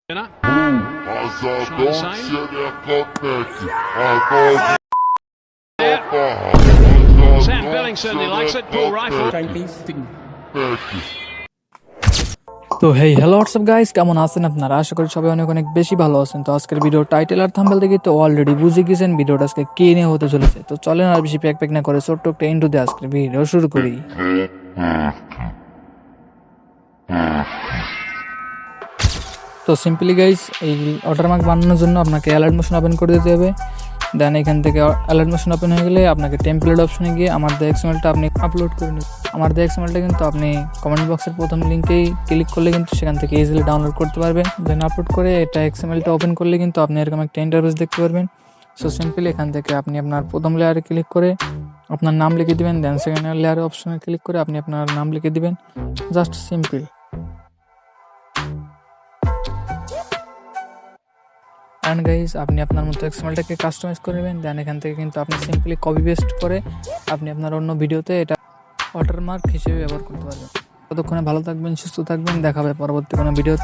Sam Billing certainly likes it. Paul Rifle. তো hello WhatsApp guys, কেমন আছেন আপনারা? আশা করি সবাই অনেক অনেক বেশি ভালো আছেন। তো আজকের ভিডিও টাইটেল আর থাম্বনেল দেখে তো অলরেডি বুঝে গেছেন ভিডিওটা আজকে কে নিয়ে হতে চলেছে। তো চলেন আর বেশি প্যাক না করে ছোট্ট একটা ইন্ট্রো দিয়ে আজকের ভিডিও শুরু করি। তো সিম্পলি গাইস, এই ওয়াটারমার্ক বানানোর জন্য আপনাকে অ্যালার্ট মোশন ওপেন করে দিতে হবে। দেন এখান থেকে অ্যালার্ট মোশন ওপেন হয়ে গেলে আপনাকে টেমপ্লেট অপশনে গিয়ে আমার দ্য এক্সএমএলটা আপনি আপলোড করে নিন। আমার দ্য এক্সএমএলটা কিন্তু আপনি কমেন্ট বক্সের প্রথম লিঙ্কেই ক্লিক করলে কিন্তু সেখান থেকে ইজিলি ডাউনলোড করতে পারবেন। দেন আপলোড করে এটা এক্সএমএলটা ওপেন করলে কিন্তু আপনি এরকম একটা ইন্টারফেস দেখতে পারবেন। সো সিম্পলি এখান থেকে আপনি আপনার প্রথম লেয়ারে ক্লিক করে আপনার নাম লিখে দিবেন। দেন সেকেন্ড লেয়ারে অপশনে ক্লিক করে আপনি আপনার নাম লিখে দিবেন। Just simple. অ্যান্ড গাইজ, আপনি আপনার মতো এক্সএমএলটাকে কাস্টমাইজ করে নেবেন। দেন এখান থেকে কিন্তু আপনি সিম্পলি কপি পেস্ট করে আপনি আপনার অন্য ভিডিওতে এটা ওয়াটারমার্ক হিসেবে ব্যবহার করতে পারবেন। ততক্ষণে ভালো থাকবেন, সুস্থ থাকবেন, দেখা হবে পরবর্তী কোনো ভিডিও।